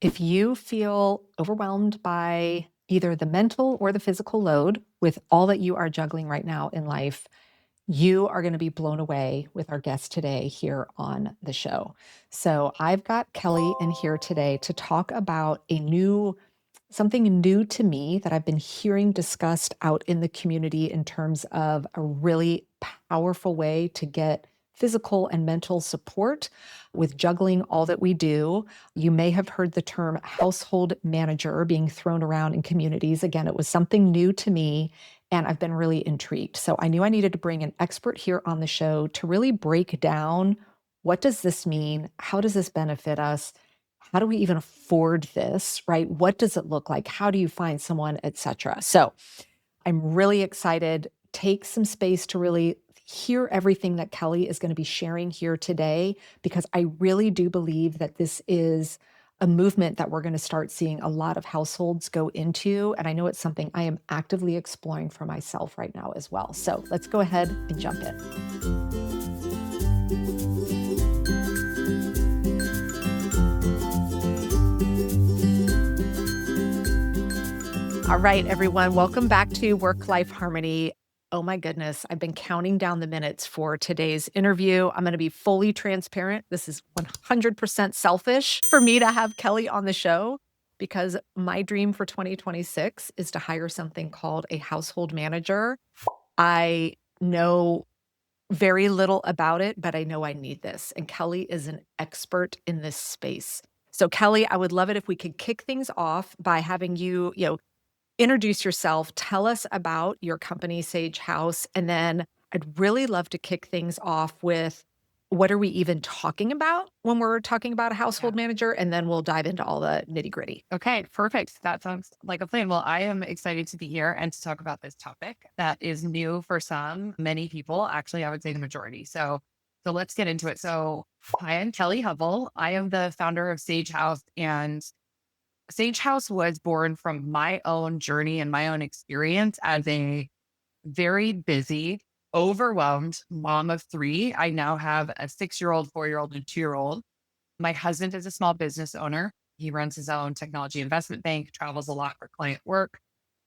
If you feel overwhelmed by either the mental or the physical load with all that you are juggling right now in life, you are going to be blown away with our guest today here on the show. So, I've got Kelly in here today to talk about something new to me that I've been hearing discussed out in the community in terms of a really powerful way to get physical and mental support with juggling all that we do. You may have heard the term household manager being thrown around in communities. Again, it was something new to me and I've been really intrigued. So I knew I needed to bring an expert here on the show to really break down what does this mean? How does this benefit us? How do we even afford this, right? What does it look like? How do you find someone, etc.? So I'm really excited. Take some space to really hear everything that Kelly is going to be sharing here today, because I really do believe that this is a movement that we're going to start seeing a lot of households go into. And I know it's something I am actively exploring for myself right now as well. So let's go ahead and jump in. All right, everyone, welcome back to Work Life Harmony. Oh my goodness, I've been counting down the minutes for today's interview. I'm going to be fully transparent. This is 100% selfish for me to have Kelly on the show because my dream for 2026 is to hire something called a household manager. I know very little about it, but I know I need this. And Kelly is an expert in this space. So, Kelly, I would love it if we could kick things off by having you introduce yourself, tell us about your company, Sage Haus, and then I'd really love to kick things off with what are we even talking about when we're talking about a Yeah. household manager, and then we'll dive into all the nitty-gritty. Okay, perfect. That sounds like a plan. Well, I am excited to be here and to talk about this topic that is new for many people. Actually, I would say the majority. So let's get into it. So, hi, I'm Kelly Hubbell. I am the founder of Sage House, and Sage House was born from my own journey and my own experience as a very busy, overwhelmed mom of three. I now have a 6-year old, 4-year old, and 2-year old. My husband is a small business owner. He runs his own technology investment bank, travels a lot for client work.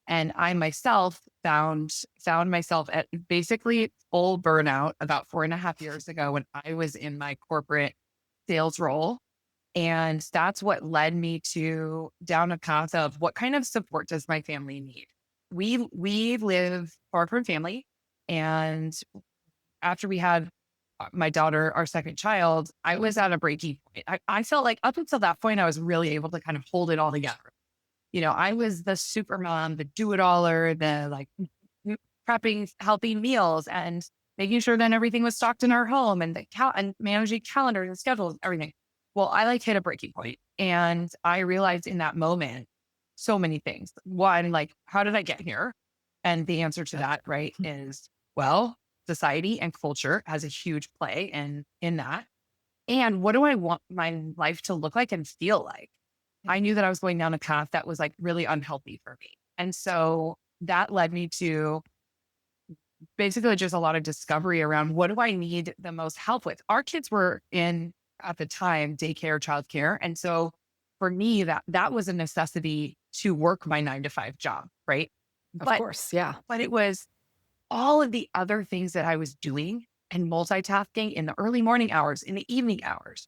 And I myself found myself at basically full burnout about 4.5 years ago when I was in my corporate sales role. And that's what led me to down a path of what kind of support does my family need? We live far from family. And after we had my daughter, our second child, I was at a breaking point. I felt like up until that point, I was really able to kind of hold it all together. I was the super mom, the do it aller, the like prepping healthy meals and making sure that everything was stocked in our home and and managing calendars and schedules, everything. Well, I like hit a breaking point, and I realized in that moment so many things. One, like, how did I get here? And the answer to that, right, is well, society and culture has a huge play in that. And what do I want my life to look like and feel like? I knew that I was going down a path that was like really unhealthy for me. And so that led me to basically just a lot of discovery around what do I need the most help with? Our kids were in at the time daycare, childcare. And so for me, that was a necessity to work my 9 to 5 job, right? Of But course, yeah. but it was all of the other things that I was doing and multitasking in the early morning hours, in the evening hours,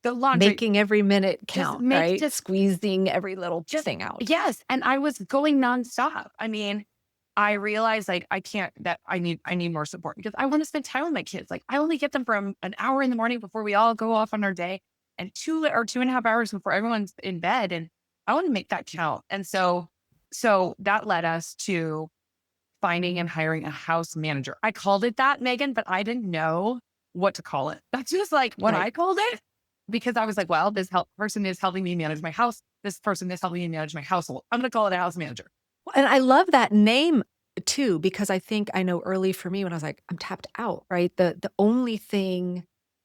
the laundry, Making every minute just count, make right? just Squeezing every little just thing out. yes. And I was going nonstop. I mean, I realized like I can't that I need more support because I want to spend time with my kids. Like I only get them from an hour in the morning before we all go off on our day and 2 or 2.5 hours before everyone's in bed. And I want to make that count. And so that led us to finding and hiring a house manager. I called it that, Megan, but I didn't know what to call it. That's just like what Right. I called it because I was like, well, this person is helping me manage my house. This person is helping me manage my household. I'm going to call it a house manager. Well, and I love that name too, because I know early for me when I was like, I'm tapped out, right? The only thing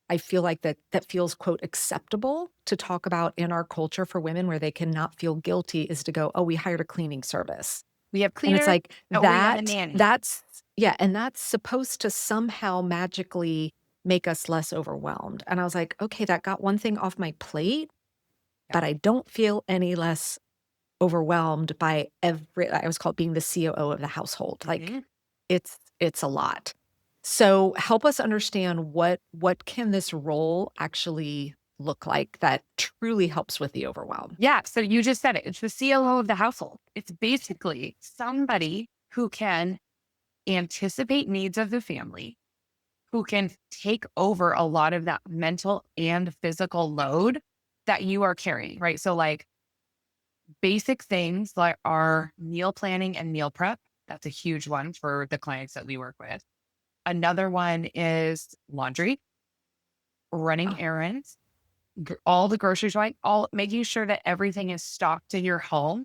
I feel like that feels quote acceptable to talk about in our culture for women where they cannot feel guilty is to go, oh, we hired a cleaning service. We have And it's cleaner. like Oh, we got a nanny. that's yeah, and that's supposed to somehow magically make us less overwhelmed. And I was like, okay, that got one thing off my plate. Yeah. but I don't feel any less overwhelmed by I always call it being the COO of the household. Like Mhm. it's a lot. So help us understand what can this role actually look like that truly helps with the overwhelm? Yeah. So you just said it. It's the COO of the household. It's basically somebody who can anticipate needs of the family, who can take over a lot of that mental and physical load that you are carrying, right? So, like basic things like our meal planning and meal prep. That's a huge one for the clients that we work with. Another one is laundry, running Oh, errands, all the groceries, right? All making sure that everything is stocked in your home,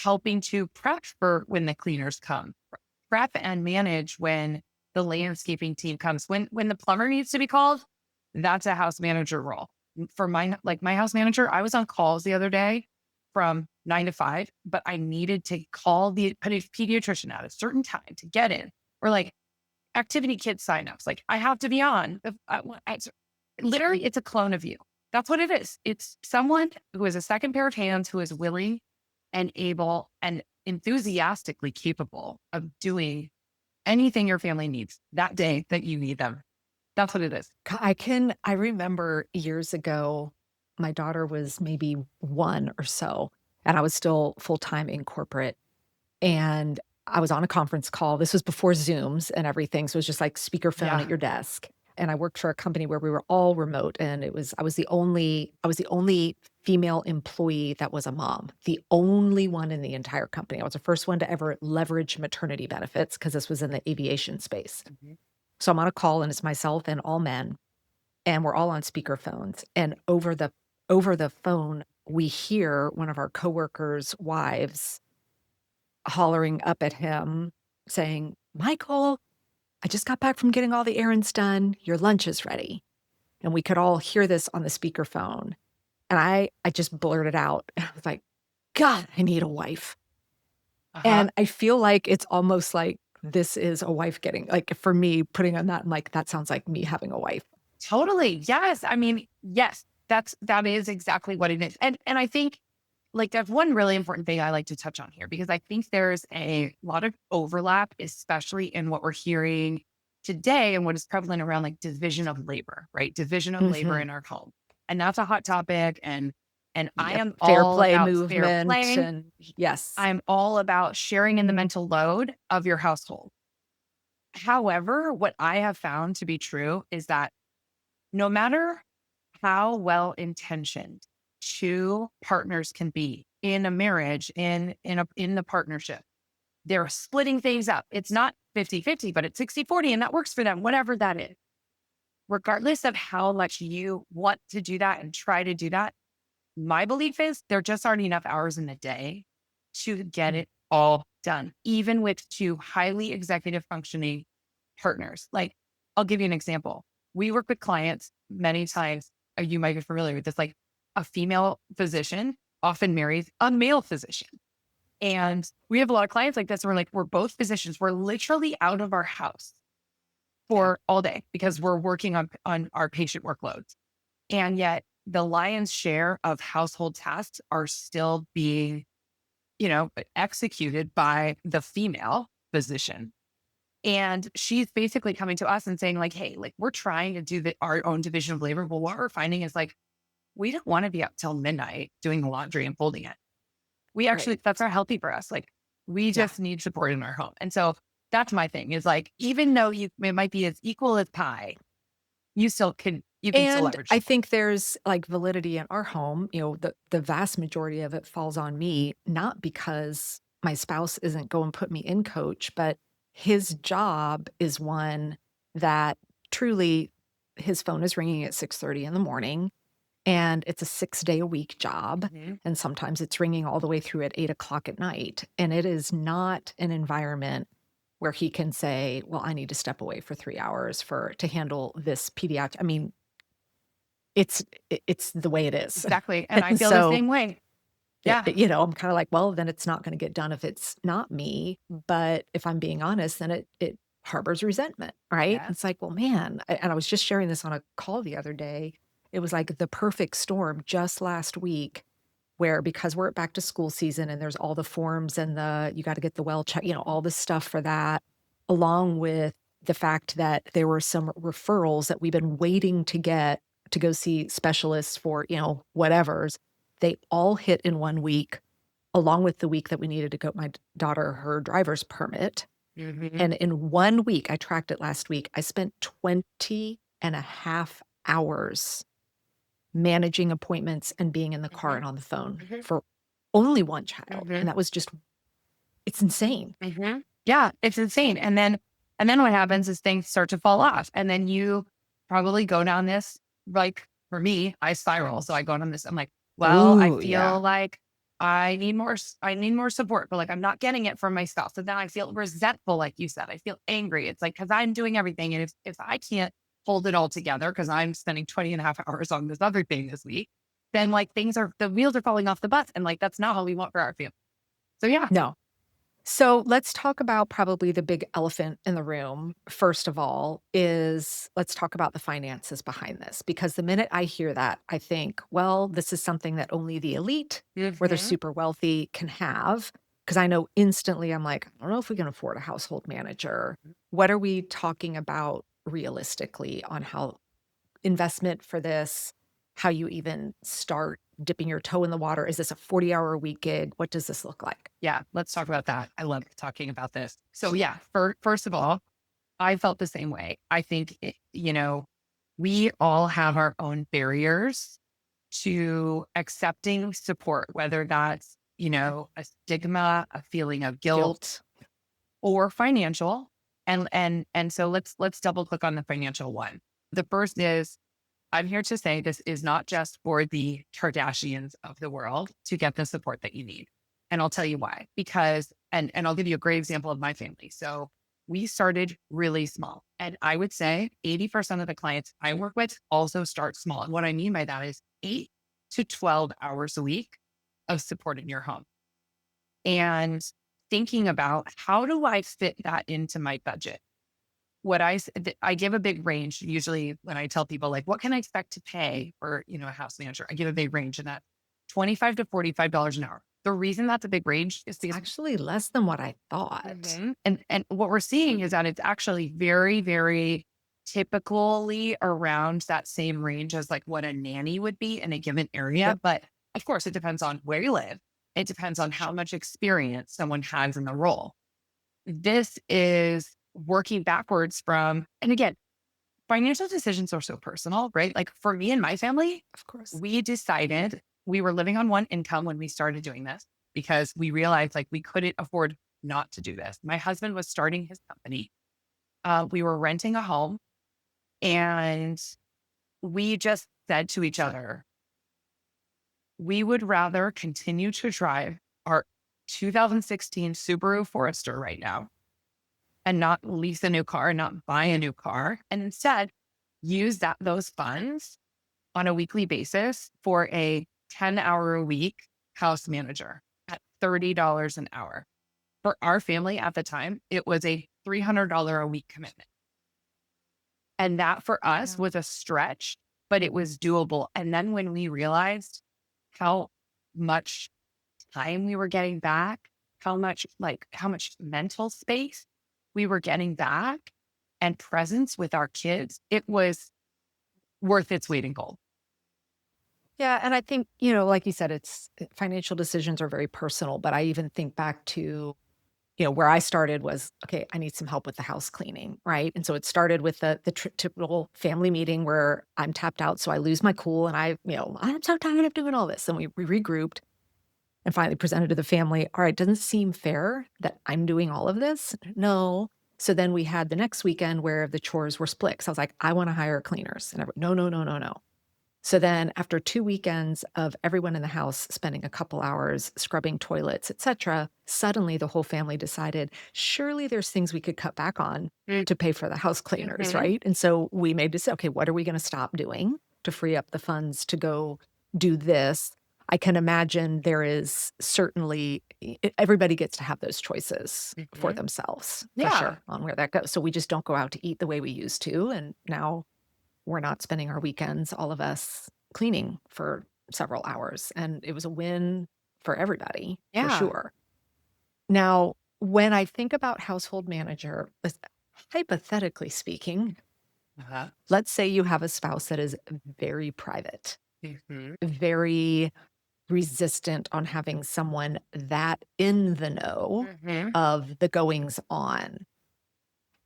helping to prep for when the cleaners come, prep and manage when the landscaping team comes. When the plumber needs to be called, that's a house manager role. For my house manager, I was on calls the other day from 9 to 5, but I needed to call the pediatrician at a certain time to get in. Or like activity kid signups. Like I have to be on. Literally, it's a clone of you. That's what it is. It's someone who is a second pair of hands who is willing and able and enthusiastically capable of doing anything your family needs that day that you need them. That's what it is. I remember years ago, my daughter was maybe 1 or so, and I was still full-time in corporate, and I was on a conference call. This was before Zooms and everything, so it was just like speakerphone at Yeah. your desk, and I worked for a company where we were all remote, and I was the only female employee that was a mom, the only one in the entire company. I was the first one to ever leverage maternity benefits because this was in the aviation space. Mhm. So I'm on a call, and it's myself and all men, and we're all on speaker phones, and over the phone, we hear one of our coworkers' wives hollering up at him saying, "Michael, I just got back from getting all the errands done. Your lunch is ready." And we could all hear this on the speaker phone. And I just blurted out. I was like, "God, I need a wife." Uh-huh. And I feel like it's almost like this is a wife getting like, for me, putting on that, I'm like, that sounds like me having a wife. Totally. Yes. I mean, yes, that is exactly what it is. And I think like that's one really important thing I like to touch on here because I think there's a lot of overlap, especially in what we're hearing today and what is prevalent around like division of labor, right? Division of labor Mhm. in our home. And that's a hot topic. And I Yep. am Fair all play about fair movement play. and yes. I'm all about sharing in the mental load of your household. However, what I have found to be true is that no matter how well intentioned two partners can be in a marriage, in the partnership, they're splitting things up. It's not 50-50, but it's 60-40, and that works for them, whatever that is. Regardless of how much you want to do that and try to do that, my belief is there just aren't enough hours in the day to get Mm. it all done, even with two highly executive functioning partners. Like, I'll give you an example. We work with clients many times. You might be familiar with this. Like, a female physician often marries a male physician. And we have a lot of clients like this. Where we're both physicians. We're literally out of our house Yeah. for all day because we're working on our patient workloads. And yet the lion's share of household tasks are still being, executed by the female physician. And she's basically coming to us and saying, like, hey, like we're trying to do our own division of labor. But what we're finding is like, we don't want to be up till midnight doing the laundry and folding it. We Right. actually, that's not healthy for us. Like, we Yeah. just need support in our home. And so that's my thing is like, even though it might be as equal as pie, you can still And leverage I support. think there's like validity in our home. The vast majority of it falls on me, not because my spouse isn't going to put me in coach, but his job is one that truly his phone is ringing at 6:30 in the morning, and it's a 6-day a week job. Mhm. And sometimes it's ringing all the way through at 8 o'clock at night. And it is not an environment where he can say, well, I need to step away for 3 hours to handle this pediatric. I mean, it's the way it is. Exactly. And I And feel the so, same way. Yeah. I'm kinda like, well, then it's not gonna get done if it's not me, but if I'm being honest, then it harbors resentment, right? Yes. It's like, well, man, and I was just sharing this on a call the other day. it was like the perfect storm just last week where because we're at back to school season and there's all the forms and you got to get the well check, all the stuff for that, along with the fact that there were some referrals that we've been waiting to get to go see specialists for, whatever's. They all hit in 1 week, along with the week that we needed to go my daughter her driver's permit. Mhm. And in 1 week, I tracked it last week, I spent 20 and a half hours managing appointments and being in the car Mhm. and on the phone Mhm. for only one child, and Mhm. that was just it's insane. Mhm. Yeah, it's insane. And then what happens is things start to fall off. And then you probably go down this, like for me, I spiral. So I go down this, I'm like, well, I Ooh, yeah. feel like I need more support, but like I'm not getting it from my spouse. So then I feel resentful, like you said. I feel angry. It's like because I'm doing everything. And if I can't hold it all together because I'm spending 20 and a half hours on this other thing this week, then like the wheels are falling off the bus. And like that's not what we want for our family. So yeah. No. So let's talk about probably the big elephant in the room. First of all, is let's talk about the finances behind this. Because the minute I hear that, I think, well, this is something that only the elite or the Mhm. super wealthy can have. Because I know instantly, I'm like, I don't know if we can afford a household manager. What are we talking about realistically on how investment for this, how you even start dipping your toe in the water? Is this a 40-hour a week gig? What does this look like? Yeah, let's talk about that. I love talking about this. So yeah, first of all, I felt the same way. I think we all have our own barriers to accepting support, whether that's a stigma, a feeling of guilt, Guilt. or financial. And so let's double click on the financial one. The first is I'm here to say this is not just for the Kardashians of the world to get the support that you need. And I'll tell you why. Because, and I'll give you a great example of my family. So we started really small. And I would say 80% of the clients I work with also start small. And what I mean by that is 8 to 12 hours a week of support in your home. And thinking about how do I fit that into my budget? I give a big range usually when I tell people like, what can I expect to pay for, a house manager? I give a big range and that 25 to $45 an hour. The reason that's a big range is It's because actually less than what I thought. and what we're seeing is that it's actually very, very typically around that same range as like what a nanny would be in a given area. Yep. But of course, it depends on where you live. It depends on how much experience someone has in the role. This is working backwards from, and again, financial decisions are so personal, right? Like for me and my family, Of course. we decided we were living on one income when we started doing this because we realized like we couldn't afford not to do this. My husband was starting his company. We were renting a home and we just said to each other, we would rather continue to drive our 2016 Subaru Forester right now and not lease a new car and not buy a new car. And instead use those funds on a weekly basis for a 10-hour a week house manager at $30 an hour. For our family at the time, it was a $300 a week commitment. And that for us Yeah. was a stretch, but it was doable. And then when we realized how much time we were getting back, how much mental space we were getting back and presence with our kids, it was worth its weight in gold. Yeah, and I think, like you said, financial decisions are very personal, but I even think back to, where I started was, okay, I need some help with the house cleaning, right? And so it started with the typical family meeting where I'm tapped out, so I lose my cool and I'm so tired of doing all this. And we regrouped and finally presented to the family, all right, doesn't seem fair that I'm doing all of this. No. So then we had the next weekend where the chores were split. So I was like, I want to hire cleaners. And no, no, no, no, no. So then after 2 weekends of everyone in the house spending a couple hours scrubbing toilets, etcetera, suddenly the whole family decided, surely there's things we could cut back on to pay for the house cleaners, Mhm. right? And so we made decision, okay, what are we gonna stop doing to free up the funds to go do this? I can imagine there is certainly everybody gets to have those choices for Mhm. themselves, for Yeah. sure, on where that goes. So we just don't go out to eat the way we used to, and now we're not spending our weekends, all of us, cleaning for several hours. And it was a win for everybody, for Yeah. sure. Now, when I think about household manager, hypothetically speaking, Uh-huh. let's say you have a spouse that is very private, Hmm. very resistant on having someone that in the know Hmm. of the goings on.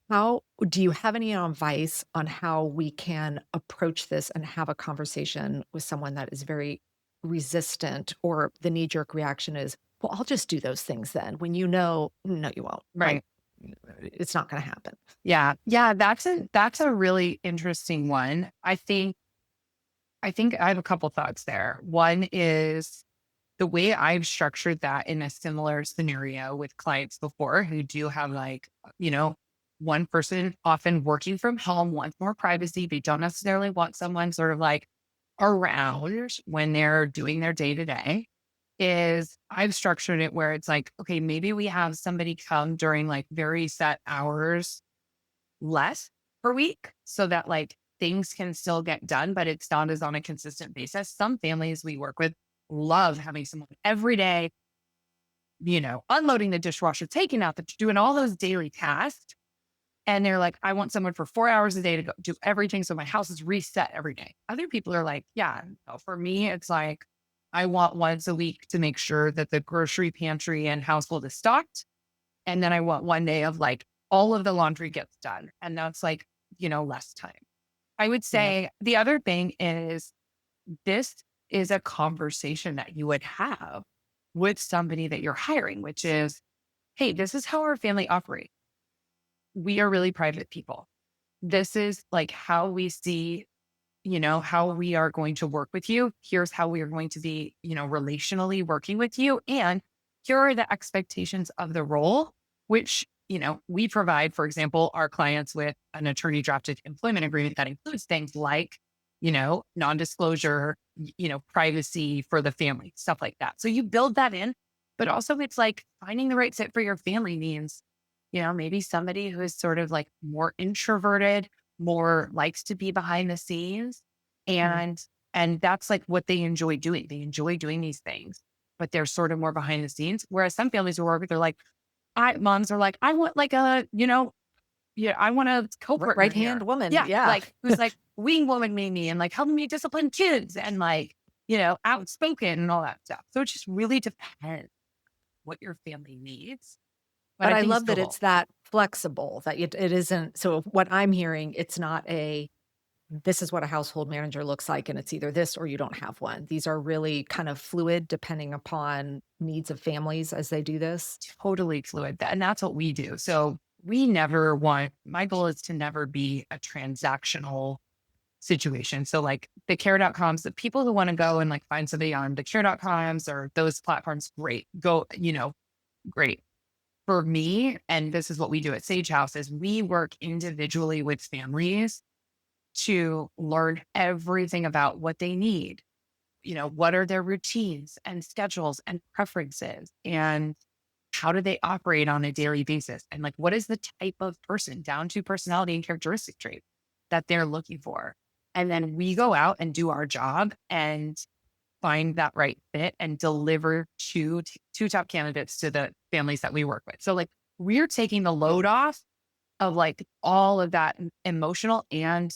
How do you have any advice on how we can approach this and have a conversation with someone that is very resistant, or the knee jerk reaction is, well, I'll just do those things then when you know, no, you won't. Like, Right. it's not going to happen. Yeah. Yeah. That's a really interesting one. I think I have a couple thoughts there. One is the way I've structured that in a similar scenario with clients before who do have you know, one person often working from home, wants more privacy. They don't necessarily want someone sort of like around when they're doing their day to day. Is I've structured it where it's like, okay, maybe we have somebody come during like very set hours less per week so that like things can still get done, but it's not as on a consistent basis. Some families we work with love having someone every day, unloading the dishwasher, taking out doing all those daily tasks. And they're like, I want someone for 4 hours a day to go do everything. So my house is reset every day. Other people are like, yeah, no, for me, it's like, I want once a week to make sure that the grocery pantry and household is stocked. And then I want one day of like all of the laundry gets done. And that's like, less time. I would Yep. say the other thing is this is a conversation that you would have with somebody that you're hiring, which is, hey, this is how our family operates. We are really private people. This is like how we see, how we are going to work with you. Here's how we are going to be, relationally working with you. And here are the expectations of the role, which, we provide, for example, our clients with an attorney drafted employment agreement that includes things like, non-disclosure, privacy for the family, stuff like that. So you build that in, but also it's like finding the right fit for your family means, maybe somebody who is sort of like more introverted, more likes to be behind the scenes, Mm. and that's like what they enjoy doing. They enjoy doing these things, but they're sort of more behind the scenes. Whereas some families who work with, they're like, I moms are like, I want like yeah, I want a co-partner Right hand here. woman. Yeah. Yeah. Like who's like wing woman me and like helping me discipline kids and like, outspoken and all that stuff. So it just really depends what your family needs. But But I I think it's love that doable. it's that flexible, that it isn't. So what I'm hearing, it's not this is what a household manager looks like, and it's either this or you don't have one. These are really kind of fluid depending upon needs of families as they do this. Totally fluid. And that's what we do. So my goal is to never be a transactional situation. So like the care.coms, the people who want to go and like find somebody on the care.coms or those platforms, great. Go, great. For me, and this is what we do at Sage House, is we work individually with families to learn everything about what they need. What are their routines and schedules and preferences, and how do they operate on a daily basis? And like, what is the type of person down to personality and characteristic trait that they're looking for? And then we go out and do our job and find that right fit and deliver two top candidates to the families that we work with. So like we're taking the load off of like all of that emotional and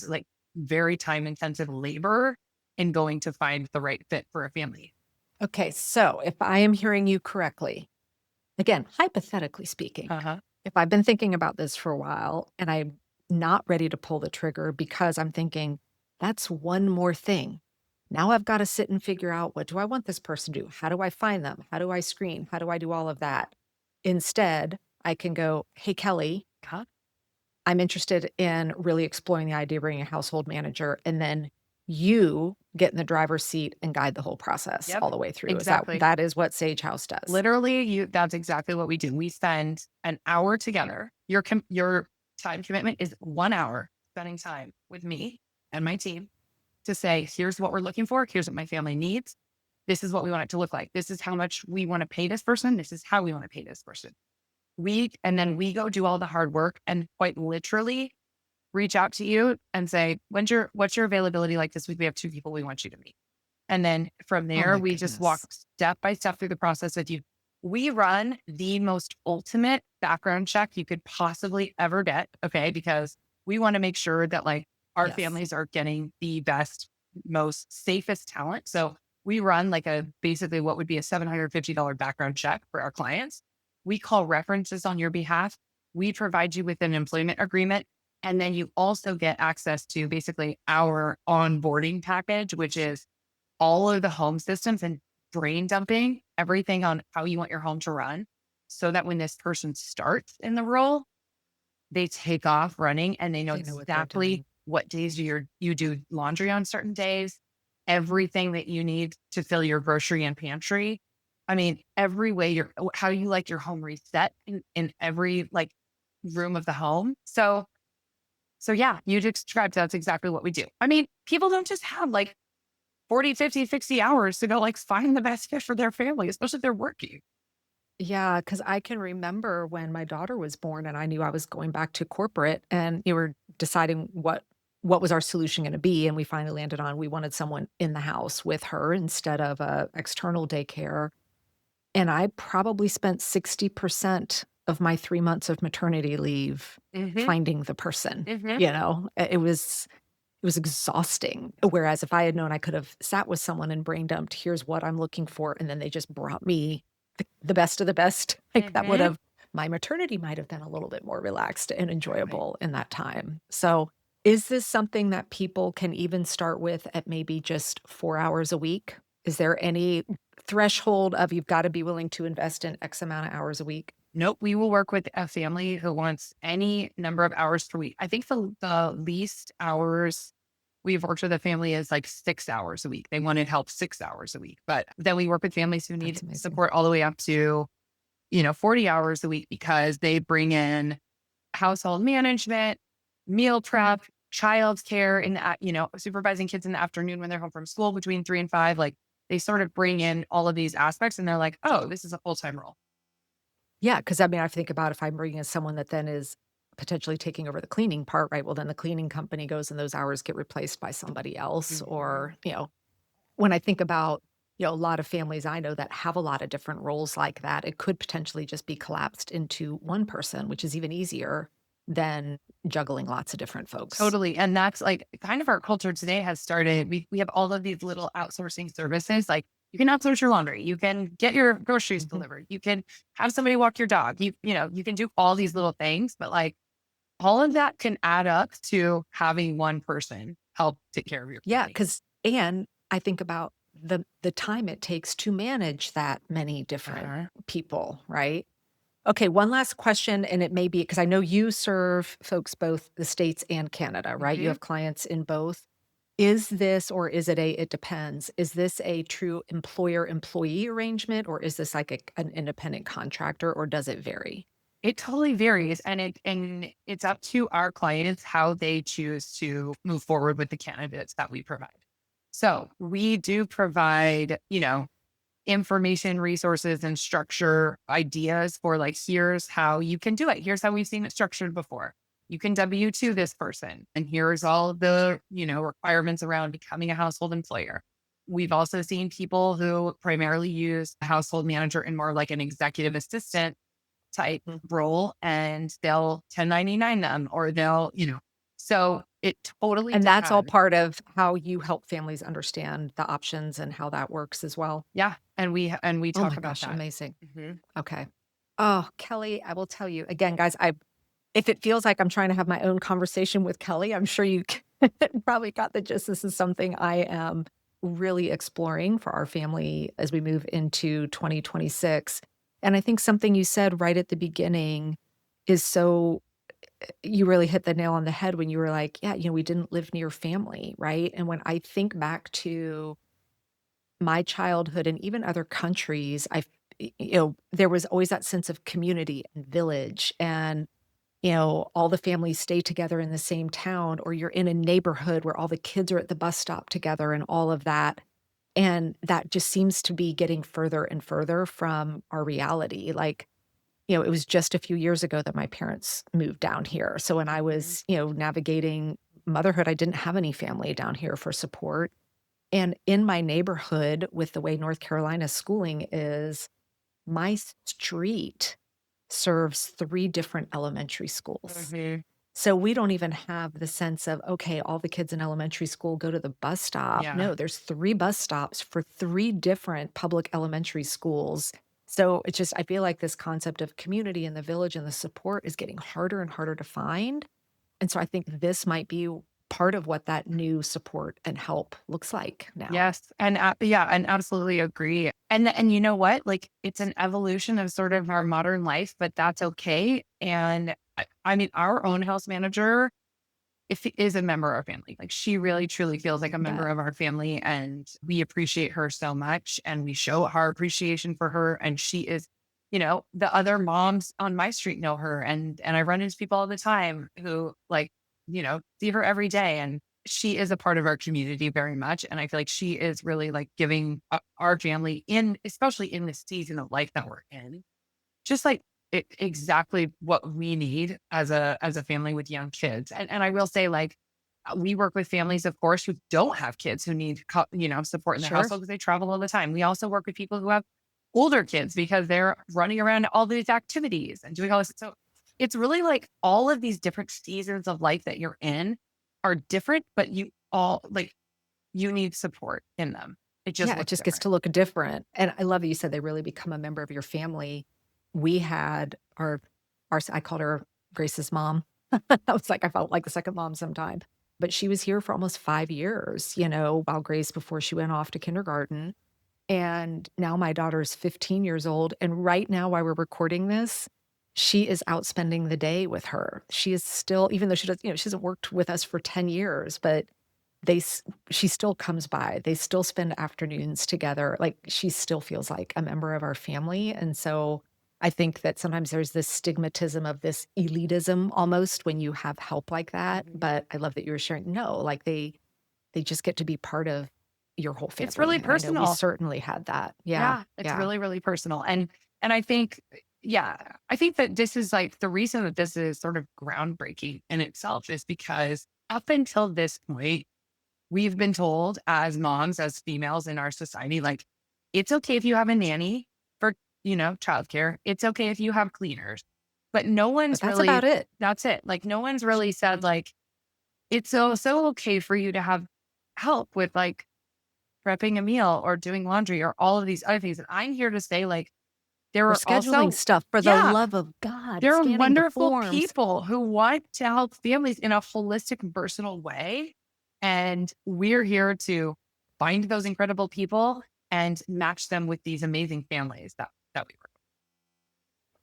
like very time intensive labor in going to find the right fit for a family. Okay, so if I am hearing you correctly, again, hypothetically speaking, Uh-huh. if I've been thinking about this for a while and I'm not ready to pull the trigger because I'm thinking, that's one more thing. Now I've got to sit and figure out, what do I want this person to do? How do I find them? How do I screen? How do I do all of that? Instead, I can go, hey, Kelly, Huh? I'm interested in really exploring the idea of bringing a household manager, and then you get in the driver's seat and guide the whole process Yep. all the way through. Exactly. That is what Sage House does? Literally, that's exactly what we do. We spend an hour together. Your time commitment is 1 hour spending time with me and my team to say, here's what we're looking for. Here's what my family needs. This is what we want it to look like. This is how much we want to pay this person. This is how we want to pay this person. And then we go do all the hard work and quite literally reach out to you and say, what's your availability like this week? We have 2 people we want you to meet. And then from Oh there, my we just walk goodness. step by step through the process with you. We run the most ultimate background check you could possibly ever get. Okay. Because we want to make sure that like our Yes. families are getting the best, most safest talent. So we run like a basically what would be a $750 background check for our clients. We call references on your behalf. We provide you with an employment agreement. And then you also get access to basically our onboarding package, which is all of the home systems and brain dumping everything on how you want your home to run so that when this person starts in the role, they take off running and they know They know what they're exactly doing. what days you do laundry on certain days, everything that you need to fill your grocery and pantry. I mean, every way how you like your home reset in every like room of the home. So yeah, you described that's exactly what we do. I mean, people don't just have like 40, 50, 60 hours to go like find the best fit for their family, especially if they're working. Yeah, because I can remember when my daughter was born and I knew I was going back to corporate and you were deciding what was our solution gonna be, and we finally landed on we wanted someone in the house with her instead of a external daycare, and I probably spent 60% of my 3 months of maternity leave Hmm. finding the person, Hmm. you know? It was exhausting, whereas if I had known I could have sat with someone and brain dumped, "Here's what I'm looking for," and then they just brought me the best of the best, like, that Hmm. would've my maternity might have been a little bit more relaxed and Exactly. enjoyable in that time. So, is this something that people can even start with at maybe just 4 hours a week? Is there any threshold of you've gotta be willing to invest in X amount of hours a week? Nope. We will work with a family who wants any number of hours per week. I think the least hours we've worked with a family is like 6 hours a week. They wanted help 6 hours a week. But then we work with families who need That's amazing. support all the way up to, 40 hours a week because they bring in household management, meal prep, childcare, and supervising kids in the afternoon when they're home from school between 3 and 5. Like they sort of bring in all of these aspects, and they're like, "Oh, this is a full time role." Yeah, because I mean, I think about if I'm bringing in someone that then is potentially taking over the cleaning part, right? Well, then the cleaning company goes and those hours get replaced by somebody else. Mhm. Or, when I think about, a lot of families I know that have a lot of different roles like that, it could potentially just be collapsed into one person, which is even easier than juggling lots of different folks. Totally. And that's like kind of our culture today has started. We have all of these little outsourcing services. Like you can outsource your laundry, you can get your groceries Mhm. delivered, you can have somebody walk your dog, you can do all these little things, but like all of that can add up to having one person help take care of your Yeah, family. because and I think about the time it takes to manage that many different Uh-huh. people, right? Okay, one last question, and it may be because I know you serve folks both the States and Canada, right? You Hmm. have clients in both. Is this or is it it depends. Is this a true employer-employee arrangement, or is this like an independent contractor, or does it vary? It totally varies, and it's up to our clients how they choose to move forward with the candidates that we provide. So we do provide, information, resources, and structure ideas for like, here's how you can do it. Here's how we've seen it structured before. You can W-2 this person, and here's all the, requirements around becoming a household employer. We've also seen people who primarily use a household manager in more like an executive assistant type Mhm. role, and they'll 1099 them or so it totally And that's all depends. part of how you help families understand the options and how that works as well? Yeah. And we Oh talk my about gosh, that. amazing. Mhm. Okay. Oh, Kelly, I will tell you again, guys, if it feels like I'm trying to have my own conversation with Kelly, I'm sure you probably got the gist. This is something I am really exploring for our family as we move into 2026. And I think something you said right at the beginning is so you really hit the nail on the head when you were like, yeah, we didn't live near family, right? And when I think back to my childhood and even other countries, there was always that sense of community and village and all the families stay together in the same town, or you're in a neighborhood where all the kids are at the bus stop together and all of that. And that just seems to be getting further and further from our reality. Like, it was just a few years ago that my parents moved down here. So when I Mhm. was, navigating motherhood, I didn't have any family down here for support. And in my neighborhood, with the way North Carolina's schooling is, my street serves 3 different elementary schools. Mhm. So we don't even have the sense of, okay, all the kids in elementary school go to the bus stop. Yeah. No, there's 3 bus stops for 3 different public elementary schools. So it's just, I feel like this concept of community in the village and the support is getting harder and harder to find. And so I think this might be part of what that new support and help looks like now. Yes, and yeah, and absolutely agree. And you know what? Like it's an evolution of sort of our modern life, but that's okay. And I mean, our own house manager if is a member of our family. Like she really truly feels like a member That of our family, and we appreciate her so much, and we show our appreciation for her. And she is, the other moms on my street know her, and I run into people all the time who like, see her every day, and she is a part of our community very much. And I feel like she is really like giving our family in, especially in this season of life that we're in, just like exactly what we need as a family with young kids. And I will say, like, we work with families, of course, who don't have kids who need support in their sure. household because they travel all the time. We also work with people who have older kids because they're running around to all these activities and doing all this. So it's really like all of these different seasons of life that you're in are different, but you all like you need support in them. It just Yeah, it looks just gets different. to look different, and I love that you said they really become a member of your family. We had our I called her Grace's mom. I was like, I felt like the second mom sometime, but she was here for almost 5 years, while Grace before she went off to kindergarten, and now my daughter's 15 years old, and right now while we're recording this, she is out spending the day with her. She is still, even though she hasn't worked with us for 10 years, but they s she still comes by. They still spend afternoons together. Like, she still feels like a member of our family, and so I think that sometimes there's this stigmatism of this elitism almost when you have help like that, Mhm. but I love that you were sharing, no, like, they just get to be part of your whole It's family, really and I know we personal. certainly had that. Yeah, Yeah, it's yeah. really, really personal. And I think, yeah, I think that this is like the reason that this is sort of groundbreaking in itself is because up until this point, we've been told as moms, as females in our society, like it's okay if you have a nanny for, childcare. It's okay if you have cleaners. But no But one's that's really about it. that's it. Like no one's really said like it's so okay for you to have help with like prepping a meal or doing laundry or all of these other things. And I'm here to say, like, there Or are scheduling also, stuff, for the yeah, love of God, there are scanning the wonderful forms. people who want to help families in a holistic and personal way. And we're here to find those incredible people and match them with these amazing families that we work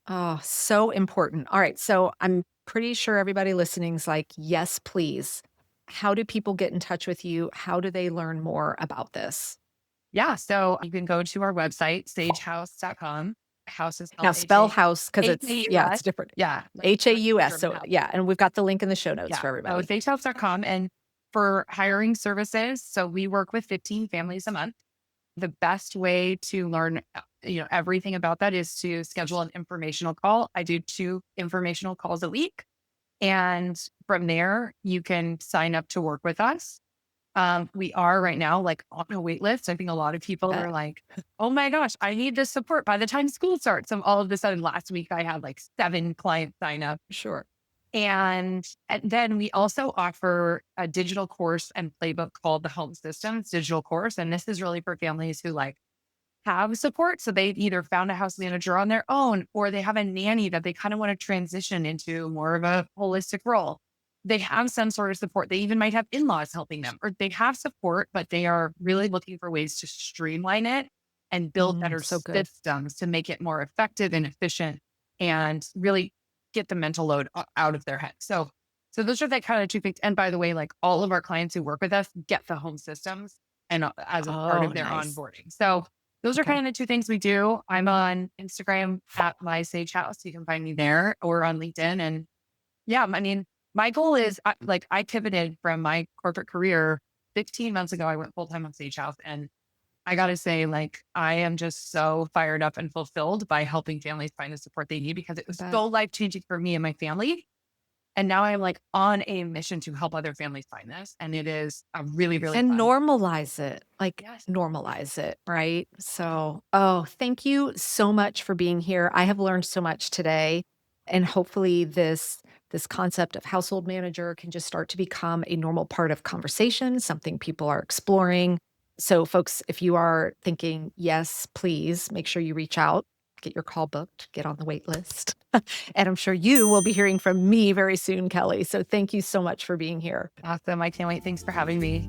Oh, so important. All right, so I'm pretty sure everybody listening's like, "Yes, please." How do people get in touch with you? How do they learn more about this? Yeah. So you can go to our website, sagehouse.com. House is Now spelled spell house because it's, yeah, Haus. it's different. Yeah. Like the Haus, German so house. yeah, and we've got the link in the show notes Yeah. for So everybody. sagehouse.com. And for hiring services, so we work with 15 families a month. The best way to learn, everything about that is to schedule an informational call. I do 2 informational calls a week. And from there, you can sign up to work with us. We are right now like on a wait list. I think a lot of people are Bet. like, oh my gosh, I need this support by the time school starts. So all of a sudden last week I had like 7 clients sign up. Sure. And then we also offer a digital course and playbook called the Home Systems Digital Course. And this is really for families who like have support. So they've either found a house manager on their own or they have a nanny that they kind of want to transition into more of a holistic role. They have some sort of support. They even might have in laws helping them, or they have support, but they are really looking for ways to streamline it and build better So good. systems to make it more effective and efficient and really get the mental load out of their head. So those are the kind of 2 things. And by the way, like all of our clients who work with us get the home systems and as a part Oh, of their nice. onboarding. So those are Okay. kind of the 2 things we do. I'm on Instagram at my Sage House. You can find me there or on LinkedIn. And yeah, I mean, my goal is like I pivoted from my corporate career 15 months ago. I went full time on Sage House, and I gotta say, like, I am just so fired up and fulfilled by helping families find the support they need because it I was bet. so life changing for me and my family. And now I'm like on a mission to help other families find this. And it is a really, really And fun. normalize it, like, Yes. normalize it, right? So, oh, thank you so much for being here. I have learned so much today, and hopefully this concept of household manager can just start to become a normal part of conversation, something people are exploring. So, folks, if you are thinking, yes, please make sure you reach out, get your call booked, get on the wait list. And I'm sure you will be hearing from me very soon, Kelly. So, thank you so much for being here. Awesome. I can't wait. Thanks for having me.